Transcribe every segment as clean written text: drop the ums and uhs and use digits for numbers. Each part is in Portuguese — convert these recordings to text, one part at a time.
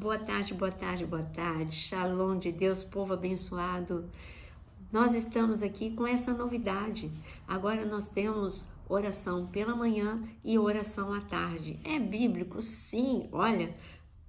Boa tarde, boa tarde, boa tarde. Shalom de Deus, povo abençoado. Nós estamos aqui com essa novidade. Agora nós temos oração pela manhã e oração à tarde. É bíblico? Sim. Olha,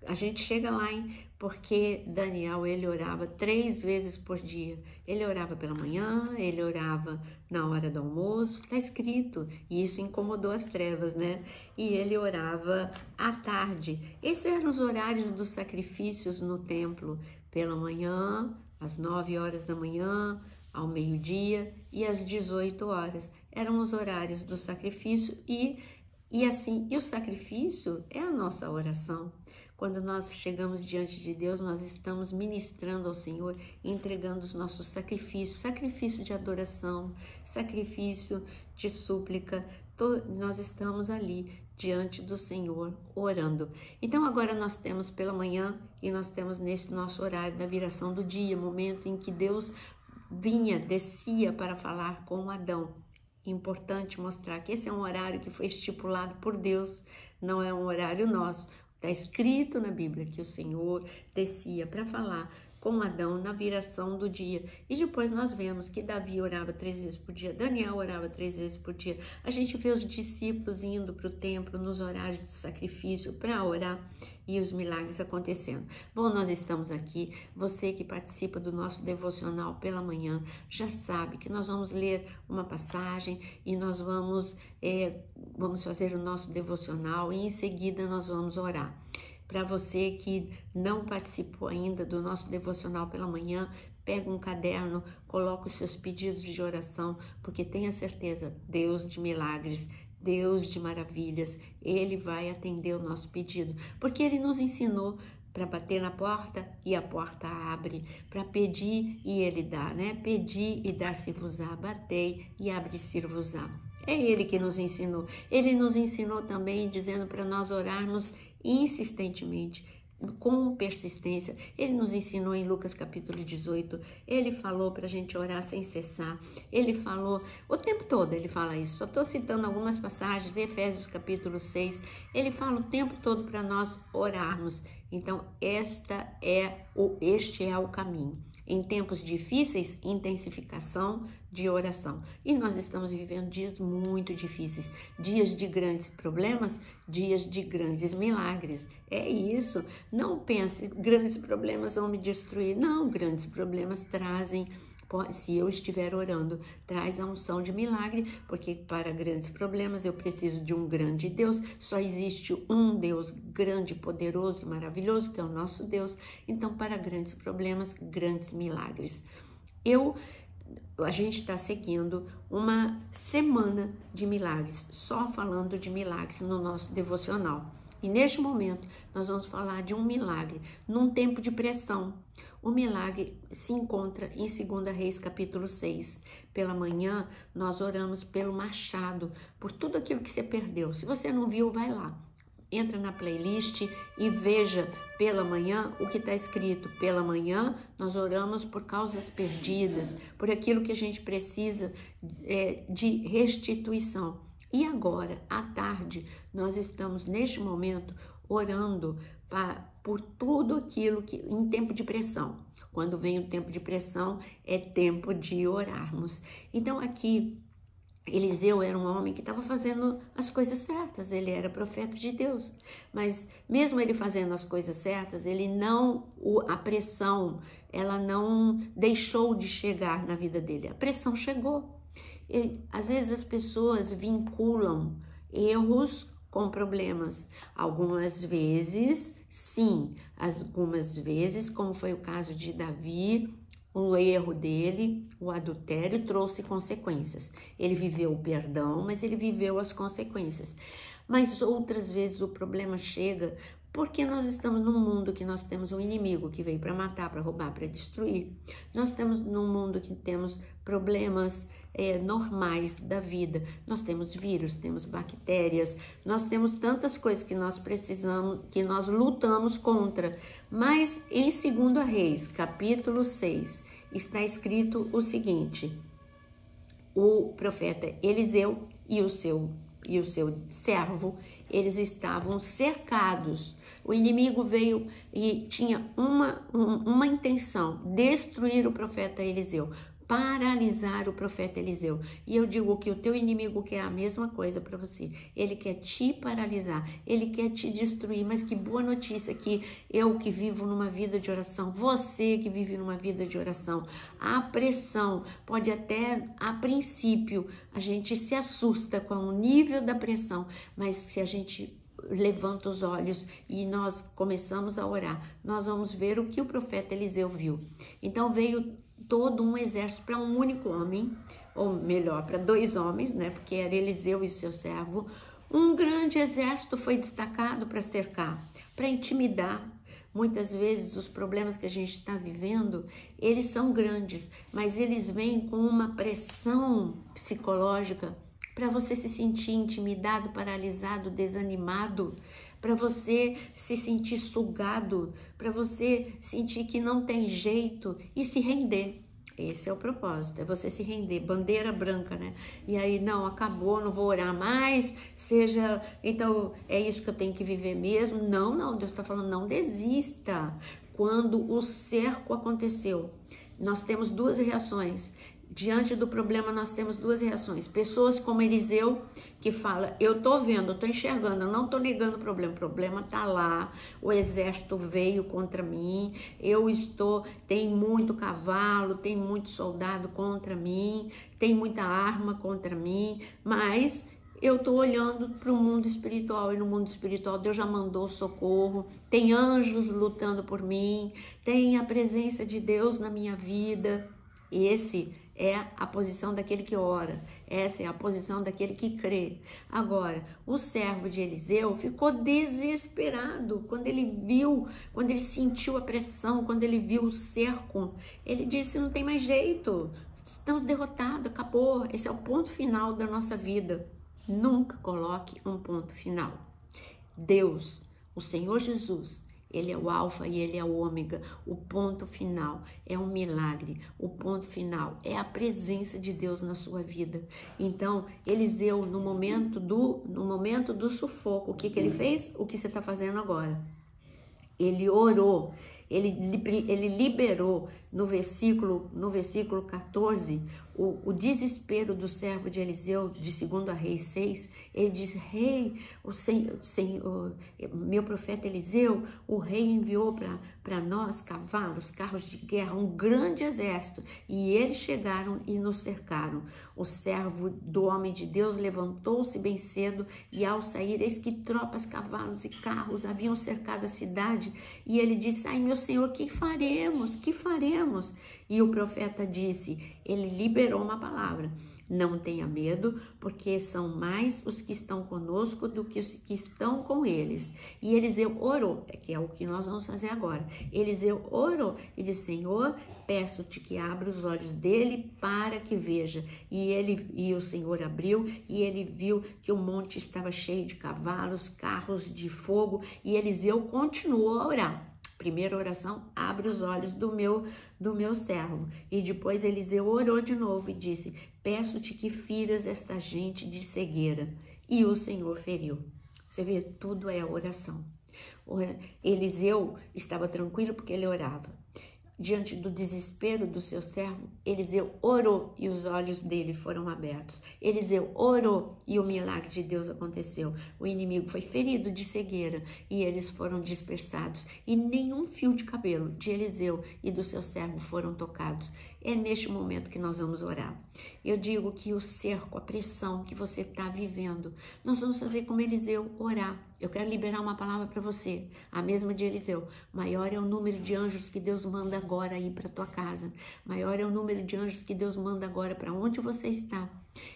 a gente chega lá, hein? Porque Daniel, ele orava 3 vezes por dia. Ele orava pela manhã, ele orava na hora do almoço, está escrito. E isso incomodou as trevas, né? E ele orava à tarde. Esses eram os horários dos sacrifícios no templo. Pela manhã, às 9 horas da manhã, ao meio-dia e às 18 horas. Eram os horários do sacrifício e o sacrifício é a nossa oração. Quando nós chegamos diante de Deus, nós estamos ministrando ao Senhor, entregando os nossos sacrifícios, sacrifício de adoração, sacrifício de súplica. Nós estamos ali diante do Senhor orando. Então agora nós temos pela manhã e nós temos nesse nosso horário da viração do dia, momento em que Deus descia para falar com Adão. Importante mostrar que esse é um horário que foi estipulado por Deus, não é um horário nosso. Está escrito na Bíblia que o Senhor descia para falar com Adão na viração do dia. E depois nós vemos que Davi orava 3 vezes por dia, Daniel orava 3 vezes por dia. A gente vê os discípulos indo para o templo nos horários do sacrifício para orar e os milagres acontecendo. Bom, nós estamos aqui. Você que participa do nosso devocional pela manhã já sabe que nós vamos ler uma passagem e nós vamos fazer o nosso devocional e em seguida nós vamos orar. Para você que não participou ainda do nosso devocional pela manhã, pega um caderno, coloca os seus pedidos de oração, porque tenha certeza, Deus de milagres, Deus de maravilhas, Ele vai atender o nosso pedido, porque Ele nos ensinou para bater na porta e a porta abre, para pedir e Ele dá, né? Pedir e dar-se-vos-á, batei e abre-se-vos-á. É Ele que nos ensinou. Ele nos ensinou também dizendo para nós orarmos insistentemente, com persistência. Ele nos ensinou em Lucas capítulo 18, ele falou para a gente orar sem cessar, ele falou, o tempo todo ele fala isso, só estou citando algumas passagens, Efésios capítulo 6, ele fala o tempo todo para nós orarmos. Então este é o caminho. Em tempos difíceis, intensificação de oração. E nós estamos vivendo dias muito difíceis, dias de grandes problemas, dias de grandes milagres. É isso. Não pense, grandes problemas vão me destruir. Não, grandes problemas trazem, se eu estiver orando, traz a unção de milagre, porque para grandes problemas eu preciso de um grande Deus. Só existe um Deus grande, poderoso e maravilhoso, que é o nosso Deus. Então, para grandes problemas, grandes milagres. A gente está seguindo uma semana de milagres, só falando de milagres no nosso devocional. E neste momento, nós vamos falar de um milagre num tempo de pressão. O milagre se encontra em 2 Reis, capítulo 6. Pela manhã, nós oramos pelo machado, por tudo aquilo que você perdeu. Se você não viu, vai lá. Entra na playlist e veja pela manhã o que está escrito. Pela manhã, nós oramos por causas perdidas, por aquilo que a gente precisa de restituição. E agora, à tarde, nós estamos neste momento orando por tudo aquilo que em tempo de pressão. Quando vem o tempo de pressão, é tempo de orarmos. Então aqui, Eliseu era um homem que estava fazendo as coisas certas, ele era profeta de Deus. Mas mesmo ele fazendo as coisas certas, a pressão, ela não deixou de chegar na vida dele. A pressão chegou. Às vezes as pessoas vinculam erros com problemas. Algumas vezes, sim. Algumas vezes, como foi o caso de Davi, o erro dele, o adultério, trouxe consequências. Ele viveu o perdão, mas ele viveu as consequências. Mas outras vezes o problema chega porque nós estamos num mundo que nós temos um inimigo que veio para matar, para roubar, para destruir. Nós estamos num mundo que temos problemas normais da vida. Nós temos vírus, temos bactérias, nós temos tantas coisas que nós precisamos, que nós lutamos contra. Mas em 2 Reis, capítulo 6, está escrito o seguinte: o profeta Eliseu e o seu servo, eles estavam cercados O inimigo veio e tinha uma intenção: destruir o profeta Eliseu, paralisar o profeta Eliseu. E eu digo que o teu inimigo quer a mesma coisa para você. Ele quer te paralisar, ele quer te destruir. Mas que boa notícia que eu que vivo numa vida de oração, você que vive numa vida de oração, a pressão pode até, a princípio, a gente se assusta com o nível da pressão, mas se a gente levanta os olhos e nós começamos a orar, nós vamos ver o que o profeta Eliseu viu. Então veio todo um exército para um único homem, ou melhor, para 2 homens, né? Porque era Eliseu e seu servo. Um grande exército foi destacado para cercar, para intimidar. Muitas vezes os problemas que a gente está vivendo, eles são grandes, mas eles vêm com uma pressão psicológica para você se sentir intimidado, paralisado, desanimado, para você se sentir sugado, para você sentir que não tem jeito e se render. Esse é o propósito, é você se render, bandeira branca, né? E aí, não, acabou, não vou orar mais, então é isso que eu tenho que viver mesmo. Não, Deus está falando, não desista. Quando o cerco aconteceu, nós temos 2 reações. Diante do problema, nós temos 2 reações. Pessoas como Eliseu, que fala, eu tô vendo, eu tô enxergando, eu não tô negando o problema tá lá, o exército veio contra mim, tem muito cavalo, tem muito soldado contra mim, tem muita arma contra mim, mas eu tô olhando para o mundo espiritual, e no mundo espiritual Deus já mandou socorro, tem anjos lutando por mim, tem a presença de Deus na minha vida. Esse é a posição daquele que ora, essa é a posição daquele que crê. Agora, o servo de Eliseu ficou desesperado quando ele sentiu a pressão, quando ele viu o cerco. Ele disse, não tem mais jeito, estamos derrotados, acabou, esse é o ponto final da nossa vida. Nunca coloque um ponto final. Deus, o Senhor Jesus, Ele é o alfa e ele é o ômega. O ponto final é um milagre. O ponto final é a presença de Deus na sua vida. Então, Eliseu, no momento do sufoco, o que ele fez? O que você está fazendo agora? Ele orou, ele liberou no versículo 14, o desespero do servo de Eliseu, de 2 Reis 6, ele diz, rei, meu profeta Eliseu, o rei enviou para nós cavalos, carros de guerra, um grande exército, e eles chegaram e nos cercaram. O servo do homem de Deus levantou-se bem cedo, e ao sair, eis que tropas, cavalos e carros haviam cercado a cidade, e ele disse, ai meu Senhor, que faremos? Que faremos? E o profeta disse, ele liberou uma palavra, não tenha medo, porque são mais os que estão conosco do que os que estão com eles. E Eliseu orou, que é o que nós vamos fazer agora. Eliseu orou e disse, Senhor, peço-te que abra os olhos dele para que veja. E o Senhor abriu e ele viu que o monte estava cheio de cavalos, carros de fogo, e Eliseu continuou a orar. Primeira oração, abre os olhos do meu servo. E depois Eliseu orou de novo e disse, peço-te que firas esta gente de cegueira. E o Senhor feriu. Você vê, tudo é oração. Eliseu estava tranquilo porque ele orava. Diante do desespero do seu servo, Eliseu orou e os olhos dele foram abertos. Eliseu orou e o milagre de Deus aconteceu. O inimigo foi ferido de cegueira e eles foram dispersados. E nenhum fio de cabelo de Eliseu e do seu servo foram tocados. É neste momento que nós vamos orar. Eu digo que o cerco, a pressão que você está vivendo, nós vamos fazer como Eliseu, orar. Eu quero liberar uma palavra para você, a mesma de Eliseu. Maior é o número de anjos que Deus manda agora ir para tua casa. Maior é o número de anjos que Deus manda agora para onde você está,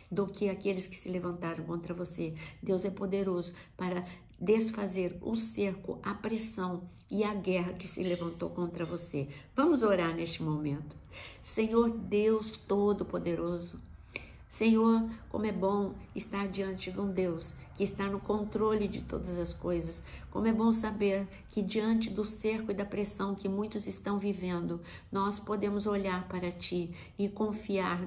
do que aqueles que se levantaram contra você. Deus é poderoso para desfazer o cerco, a pressão e a guerra que se levantou contra você. Vamos orar neste momento. Senhor Deus Todo-Poderoso, Senhor, como é bom estar diante de um Deus que está no controle de todas as coisas. Como é bom saber que diante do cerco e da pressão que muitos estão vivendo, nós podemos olhar para Ti e confiar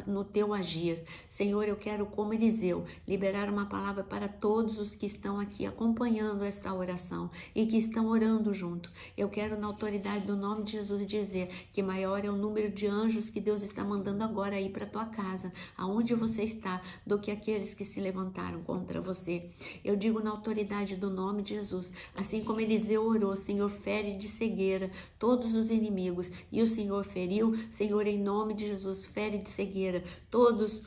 no Teu agir. Senhor, eu quero, como Eliseu, liberar uma palavra para todos os que estão aqui acompanhando esta oração e que estão orando junto. Eu quero, na autoridade do nome de Jesus, dizer que maior é o número de anjos que Deus está mandando agora aí para tua casa, aonde você está, do que aqueles que se levantaram contra você. Eu digo na autoridade do nome de Jesus, assim como Eliseu orou, Senhor, fere de cegueira todos os inimigos, e o Senhor feriu, Senhor, em nome de Jesus, fere de cegueira todos,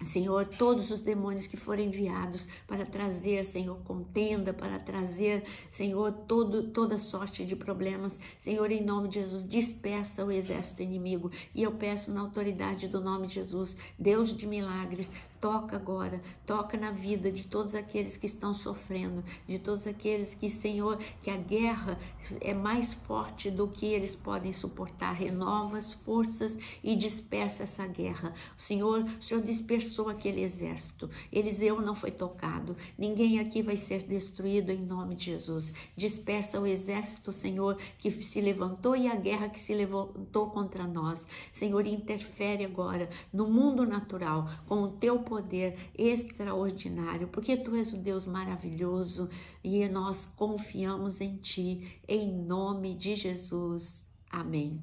Senhor, todos os demônios que foram enviados para trazer, Senhor, contenda, para trazer, Senhor, toda sorte de problemas. Senhor, em nome de Jesus, dispersa o exército inimigo. E eu peço na autoridade do nome de Jesus, Deus de milagres, toca agora, toca na vida de todos aqueles que estão sofrendo, de todos aqueles que, Senhor, que a guerra é mais forte do que eles podem suportar. Renova as forças e dispersa essa guerra. O Senhor dispersou aquele exército. Eliseu não foi tocado. Ninguém aqui vai ser destruído em nome de Jesus. Dispersa o exército, Senhor, que se levantou e a guerra que se levantou contra nós. Senhor, interfere agora no mundo natural com o teu poder extraordinário, porque Tu és um Deus maravilhoso e nós confiamos em Ti, em nome de Jesus. Amém.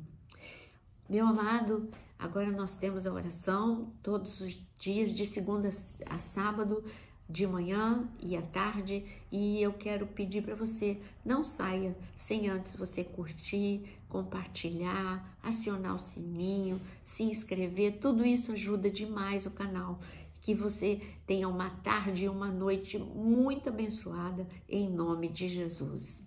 Meu amado, agora nós temos a oração todos os dias, de segunda a sábado, de manhã e à tarde, e eu quero pedir para você, não saia sem antes você curtir, compartilhar, acionar o sininho, se inscrever. Tudo isso ajuda demais o canal. Que você tenha uma tarde e uma noite muito abençoada, em nome de Jesus.